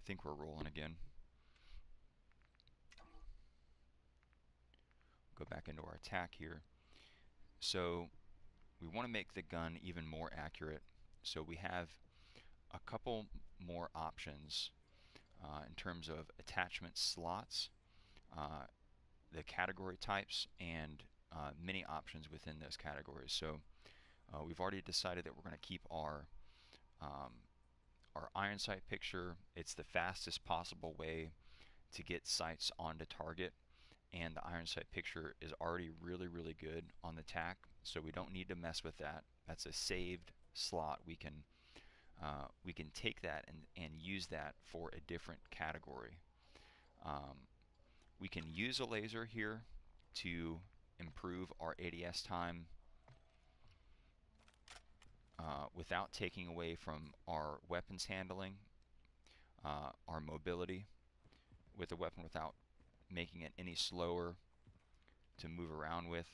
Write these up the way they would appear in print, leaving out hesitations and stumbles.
think we're rolling again. Go back into our attack here. So we want to make the gun even more accurate. So we have a couple more options in terms of attachment slots, the category types, and many options within those categories. So we've already decided that we're going to keep our iron sight picture. It's the fastest possible way to get sights onto target, and the iron sight picture is already really good on the tack, so we don't need to mess with that. That's a saved slot. We can take that and use that for a different category. We can use a laser here to improve our ADS time without taking away from our weapons handling, our mobility with the weapon, without making it any slower to move around with.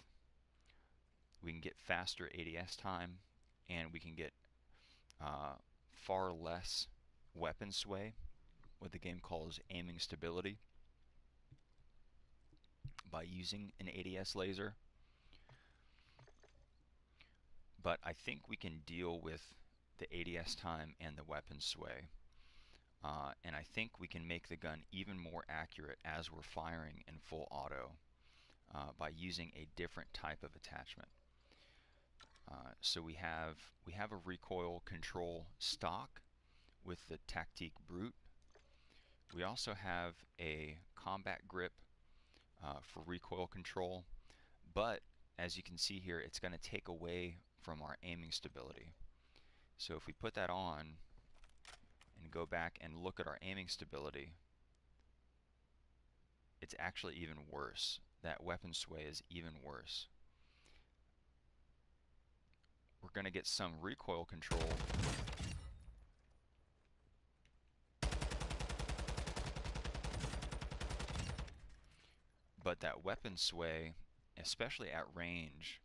We can get faster ADS time, and we can get far less weapon sway, what the game calls aiming stability, by using an ADS laser. But I think we can deal with the ADS time and the weapon sway. And I think we can make the gun even more accurate as we're firing in full auto by using a different type of attachment. So we have a recoil control stock with the Tactique Brute. We also have a combat grip for recoil control, but as you can see here, it's going to take away from our aiming stability. So if we put that on and go back and look at our aiming stability, it's actually even worse. That weapon sway is even worse. We're going to get some recoil control, but that weapon sway, especially at range,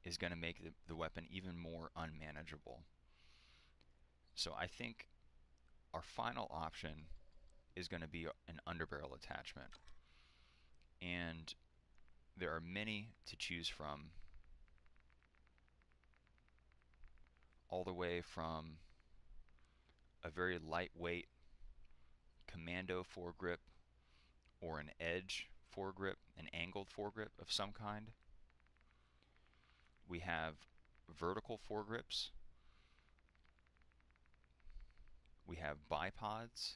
is going to make the weapon even more unmanageable. So I think our final option is going to be an underbarrel attachment. And there are many to choose from, all the way from a very lightweight commando foregrip or an edge foregrip, an angled foregrip of some kind. We have vertical foregrips. We have bipods.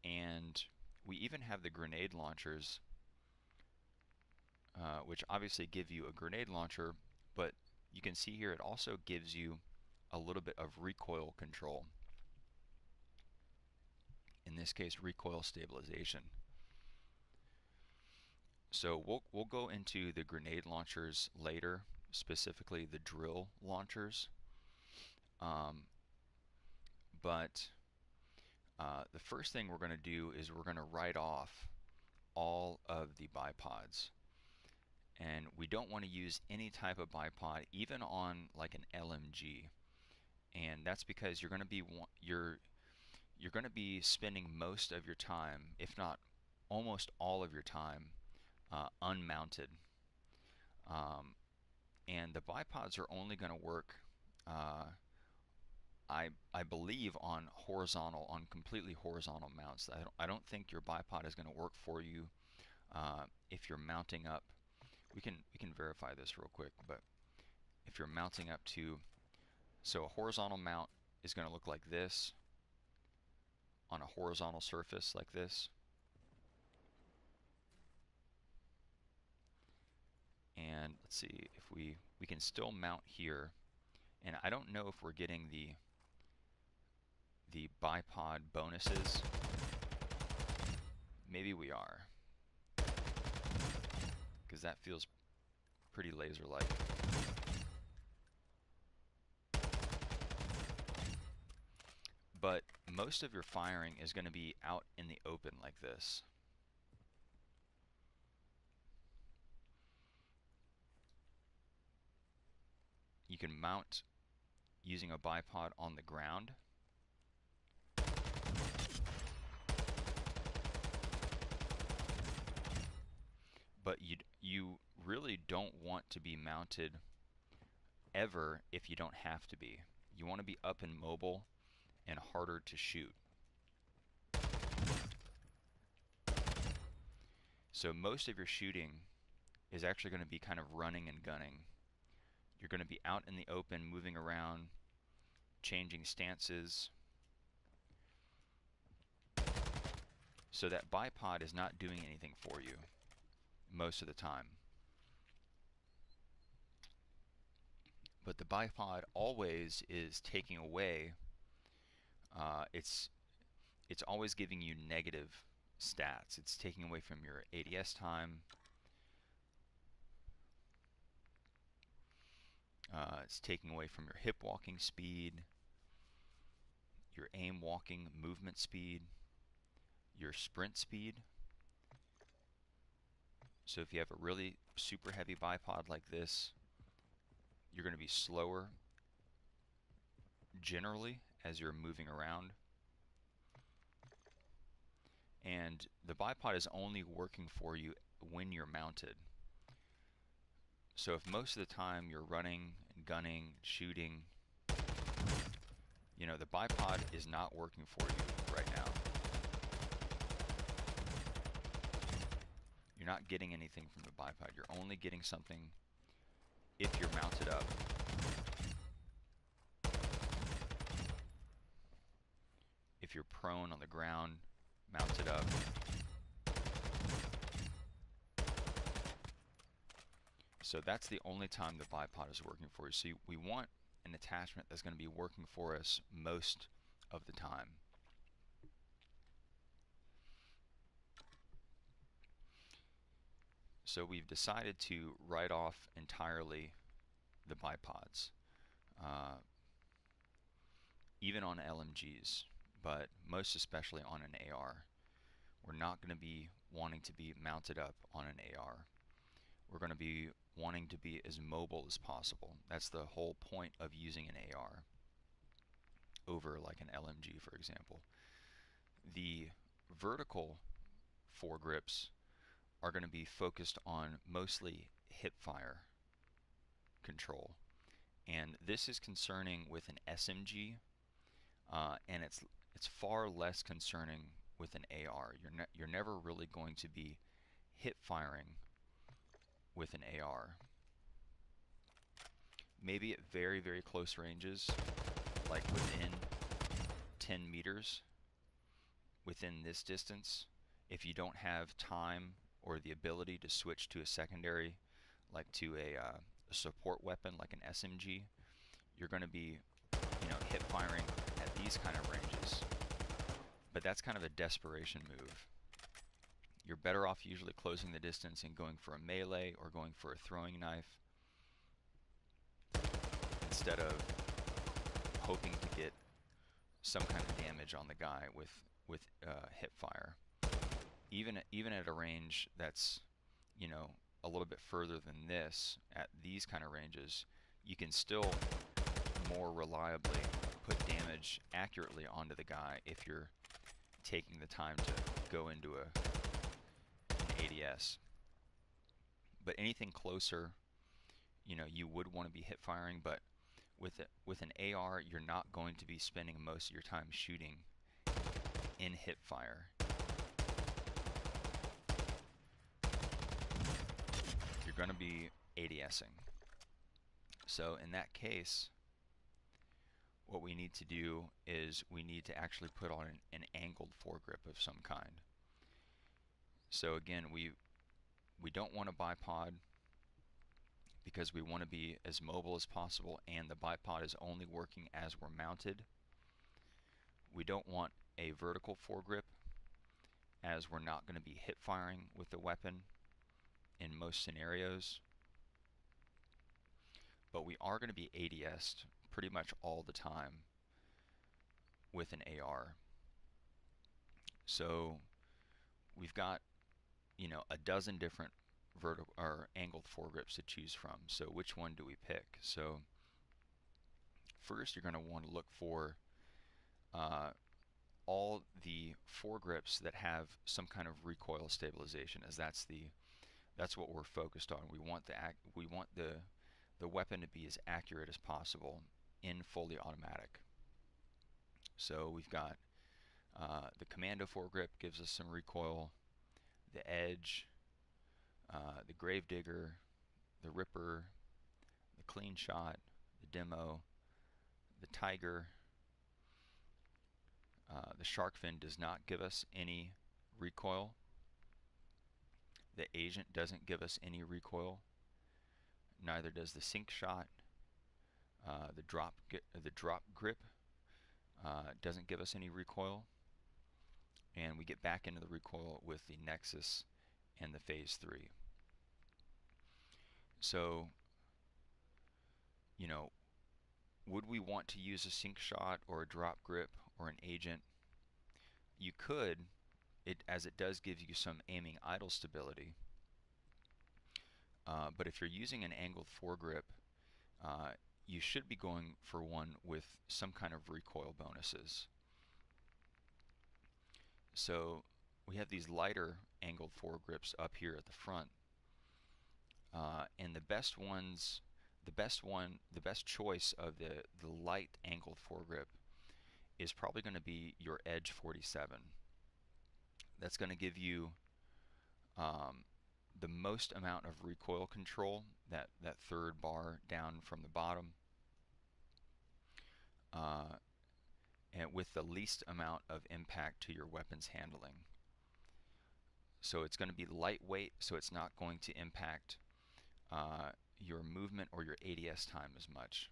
And we even have the grenade launchers, which obviously give you a grenade launcher, but you can see here it also gives you a little bit of recoil control. In this case, recoil stabilization. So we'll go into the grenade launchers later, specifically the drill launchers. But the first thing we're going to do is we're going to write off all of the bipods. And we don't want to use any type of bipod, even on like an LMG. And that's because you're going to be spending most of your time, if not almost all of your time, unmounted. And the bipods are only going to work, I believe, on completely horizontal mounts. I don't think your bipod is going to work for you if you're mounting up. We can verify this real quick, but if you're mounting up to, so a horizontal mount is going to look like this on a horizontal surface like this. And let's see if we can still mount here. And I don't know if we're getting the bipod bonuses. Maybe we are, because that feels pretty laser-like. But most of your firing is going to be out in the open like this. You can mount using a bipod on the ground. don't want to be mounted ever if you don't have to be. You want to be up and mobile and harder to shoot. So most of your shooting is actually going to be kind of running and gunning. You're going to be out in the open, moving around, changing stances. So that bipod is not doing anything for you most of the time. But the bipod always is taking away, it's always giving you negative stats. It's taking away from your ADS time. It's taking away from your hip walking speed, your aim walking movement speed, your sprint speed. So if you have a really super heavy bipod like this, you're going to be slower generally as you're moving around. And the bipod is only working for you when you're mounted. So if most of the time you're running and gunning, shooting, you know, the bipod is not working for you right now. You're not getting anything from the bipod. You're only getting something if you're mounted up. If you're prone on the ground, mounted up. So that's the only time the bipod is working for you. So we want an attachment that's going to be working for us most of the time. So we've decided to write off entirely the bipods, even on LMGs, but most especially on an AR. We're not going to be wanting to be mounted up on an AR. We're going to be wanting to be as mobile as possible. That's the whole point of using an AR over like an LMG, for example. The vertical foregrips are going to be focused on mostly hip fire control, and this is concerning with an SMG, and it's far less concerning with an AR. You're never really going to be hip firing with an AR. Maybe at very, very close ranges, like within 10 meters, within this distance, if you don't have time or the ability to switch to a secondary, like to a support weapon like an SMG, you're going to be, you know, hip firing at these kind of ranges. But that's kind of a desperation move. You're better off usually closing the distance and going for a melee or going for a throwing knife instead of hoping to get some kind of damage on the guy with hip fire. Even at a range that's, you know, a little bit further than this, at these kind of ranges, you can still more reliably put damage accurately onto the guy if you're taking the time to go into an ADS. But anything closer, you know, you would want to be hip firing, but with an AR, you're not going to be spending most of your time shooting in hip fire. You're going to be ADSing. So in that case, what we need to do is we need to actually put on an angled foregrip of some kind. So again, we don't want a bipod because we want to be as mobile as possible, and the bipod is only working as we're mounted. We don't want a vertical foregrip as we're not going to be hip firing with the weapon in most scenarios. But we are going to be ADS'd pretty much all the time with an AR. So we've got, you know, a dozen different vertical or angled foregrips to choose from. So which one do we pick? So first you're going to want to look for all the foregrips that have some kind of recoil stabilization, as that's the That's what we're focused on. We want the weapon to be as accurate as possible in fully automatic. So we've got the commando foregrip gives us some recoil, the edge, the gravedigger, the ripper, the clean shot, the demo, the tiger. The shark fin does not give us any recoil. The agent doesn't give us any recoil. Neither does the sink shot. The drop grip doesn't give us any recoil. And we get back into the recoil with the Nexus and the Phase 3. So, you know, would we want to use a sink shot or a drop grip or an agent? You could, as it does give you some aiming idle stability. But if you're using an angled foregrip, you should be going for one with some kind of recoil bonuses. So we have these lighter angled foregrips up here at the front, and the best choice of the light angled foregrip is probably going to be your Edge 47. That's going to give you the most amount of recoil control, that third bar down from the bottom, and with the least amount of impact to your weapon's handling. So it's going to be lightweight, so it's not going to impact your movement or your ADS time as much.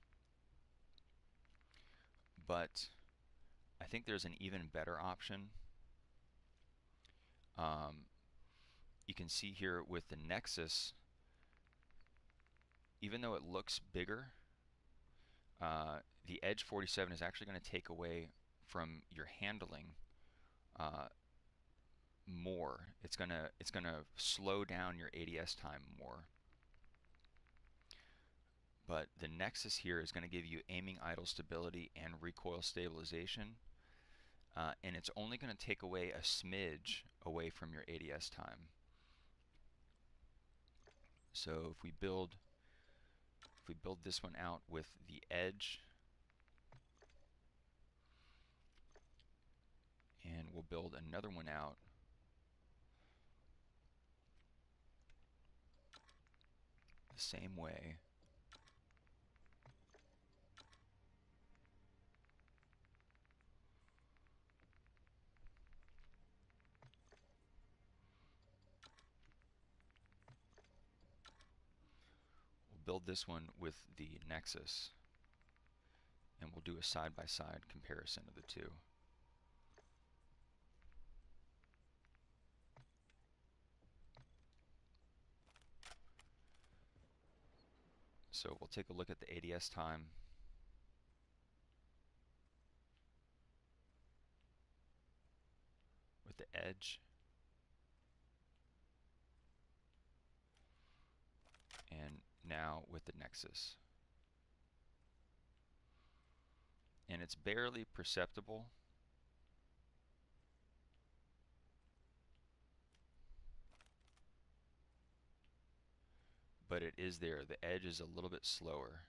But I think there's an even better option. You can see here with the Nexus, even though it looks bigger, the Edge 47 is actually going to take away from your handling more. It's gonna slow down your ADS time more. But the Nexus here is going to give you aiming idle stability and recoil stabilization, and it's only going to take away a smidge away from your ADS time. So if we build this one out with the Edge, and we'll build another one out the same way. We'll build this one with the Nexus, and we'll do a side-by-side comparison of the two. So we'll take a look at the ADS time. With the Edge, and now with the Nexus. And it's barely perceptible. But it is there. The Edge is a little bit slower.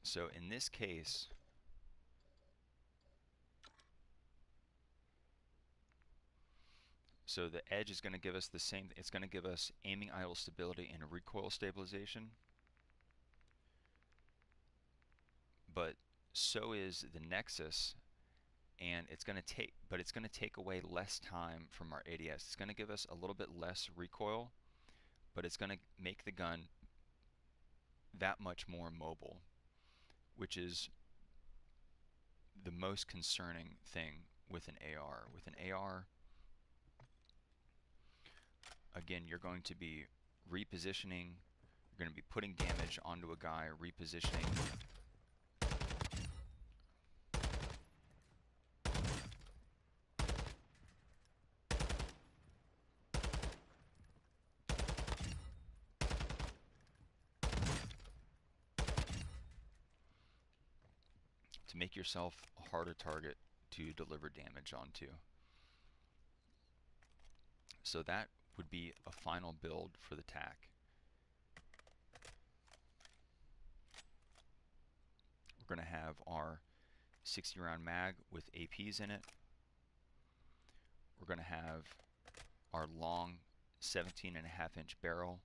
So in this case, so the Edge is going to give us the same, it's going to give us aiming idle stability and recoil stabilization. But so is the Nexus, and it's going to take away less time from our ADS. It's going to give us a little bit less recoil, but it's going to make the gun that much more mobile, which is the most concerning thing with an AR. With an AR, again, you're going to be repositioning, you're going to be putting damage onto a guy, repositioning. make yourself a harder target to deliver damage onto. So that would be a final build for the TAC. We're going to have our 60 round mag with APs in it. We're going to have our long 17.5-inch barrel.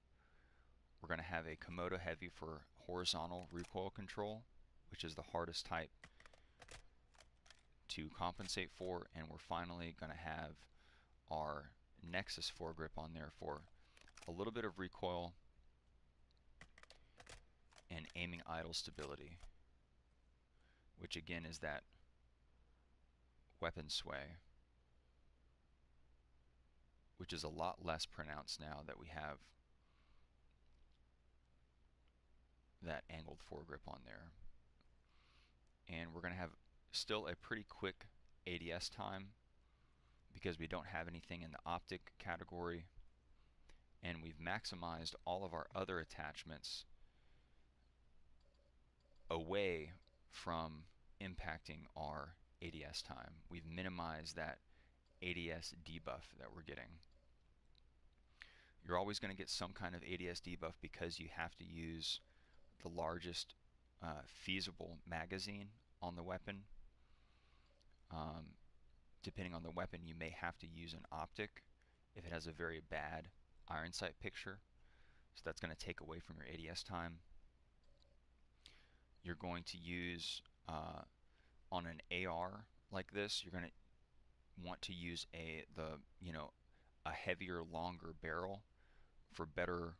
We're going to have a Komodo heavy for horizontal recoil control, which is the hardest type to compensate for, and we're finally going to have our Nexus foregrip on there for a little bit of recoil and aiming idle stability, which again is that weapon sway, which is a lot less pronounced now that we have that angled foregrip on there. And we're going to have still a pretty quick ADS time because we don't have anything in the optic category, and we've maximized all of our other attachments away from impacting our ADS time. We've minimized that ADS debuff that we're getting. You're always going to get some kind of ADS debuff because you have to use the largest feasible magazine on the weapon. Depending on the weapon, you may have to use an optic if it has a very bad iron sight picture. So that's going to take away from your ADS time. You're going to use on an AR like this, you're going to want to use a heavier, longer barrel for better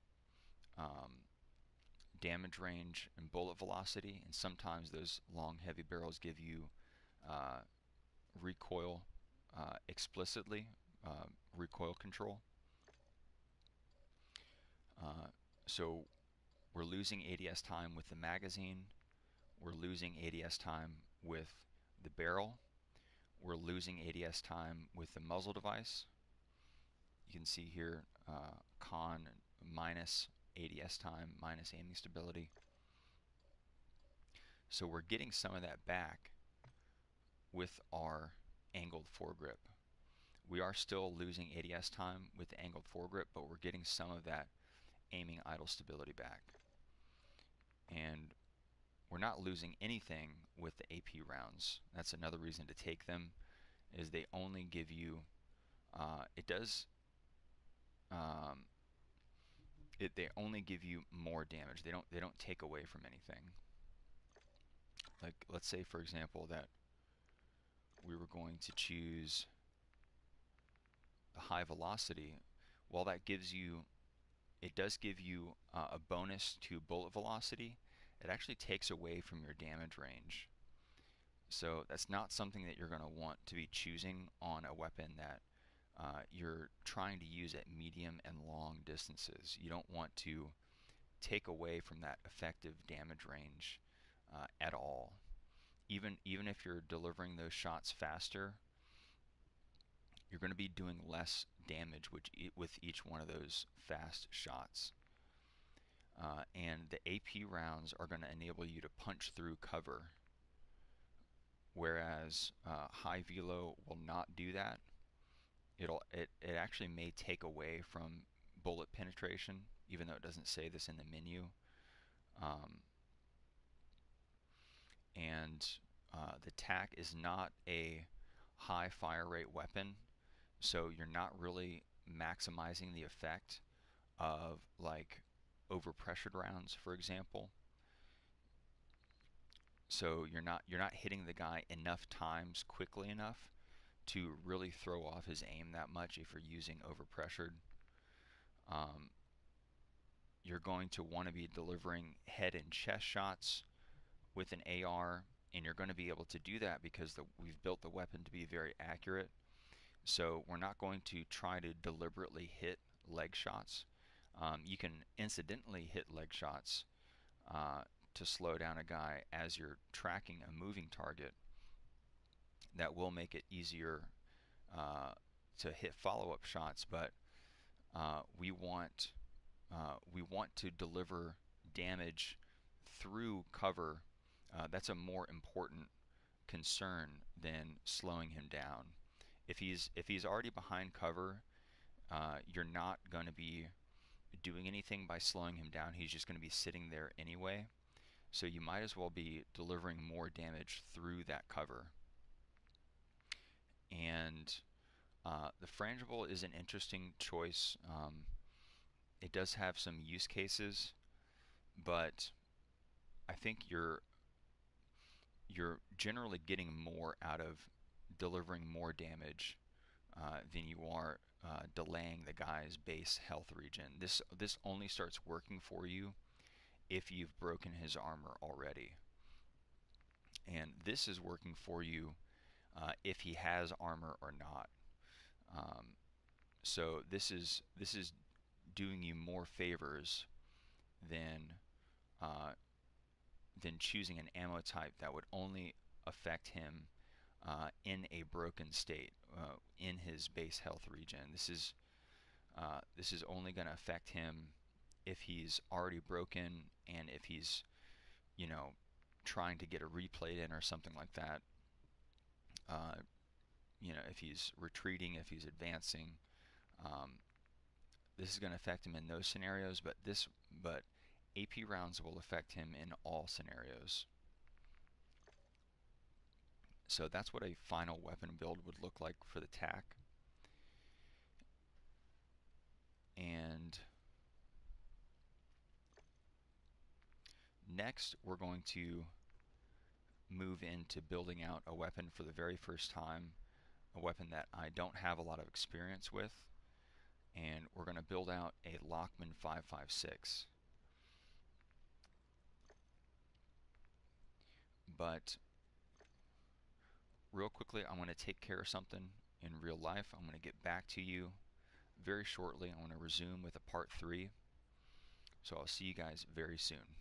damage range and bullet velocity. And sometimes those long, heavy barrels give you recoil explicitly, recoil control. So we're losing ADS time with the magazine. We're losing ADS time with the barrel. We're losing ADS time with the muzzle device. You can see here con minus ADS time minus aiming stability. So we're getting some of that back with our angled foregrip. We are still losing ADS time with the angled foregrip, but we're getting some of that aiming idle stability back. And we're not losing anything with the AP rounds. That's another reason to take them, is they only give you they only give you more damage. They don't take away from anything. Like, let's say for example that we were going to choose the high velocity. While that gives you, it does give you a bonus to bullet velocity, it actually takes away from your damage range. So that's not something that you're going to want to be choosing on a weapon that you're trying to use at medium and long distances. You don't want to take away from that effective damage range at all. Even if you're delivering those shots faster, you're going to be doing less damage with each one of those fast shots. And the AP rounds are going to enable you to punch through cover, whereas high velo will not do that. It actually may take away from bullet penetration, even though it doesn't say this in the menu. The TAC is not a high fire rate weapon, so you're not really maximizing the effect of like overpressured rounds, for example. So you're not hitting the guy enough times quickly enough to really throw off his aim that much if you're using overpressured. You're going to want to be delivering head and chest shots with an AR, and you're going to be able to do that because we've built the weapon to be very accurate. So we're not going to try to deliberately hit leg shots. You can incidentally hit leg shots to slow down a guy as you're tracking a moving target. That will make it easier to hit follow-up shots, but we want to deliver damage through cover. That's a more important concern than slowing him down. If he's already behind cover, you're not going to be doing anything by slowing him down. He's just going to be sitting there anyway. So you might as well be delivering more damage through that cover. And the frangible is an interesting choice. It does have some use cases, but I think you're generally getting more out of delivering more damage than you are delaying the guy's base health regen. This only starts working for you if you've broken his armor already, and this is working for you if he has armor or not. Um, so this is doing you more favors than uh, choosing an ammo type that would only affect him in a broken state in his base health regen. This is only going to affect him if he's already broken and if he's, you know, trying to get a replay in or something like that. You know, if he's retreating, if he's advancing, um, this is going to affect him in those scenarios. But AP rounds will affect him in all scenarios. So that's what a final weapon build would look like for the TAC. And next, we're going to move into building out a weapon for the very first time, a weapon that I don't have a lot of experience with, and we're going to build out a Lockman 5.56. But real quickly, I want to take care of something in real life. I'm going to get back to you very shortly. I want to resume with a part 3. So I'll see you guys very soon.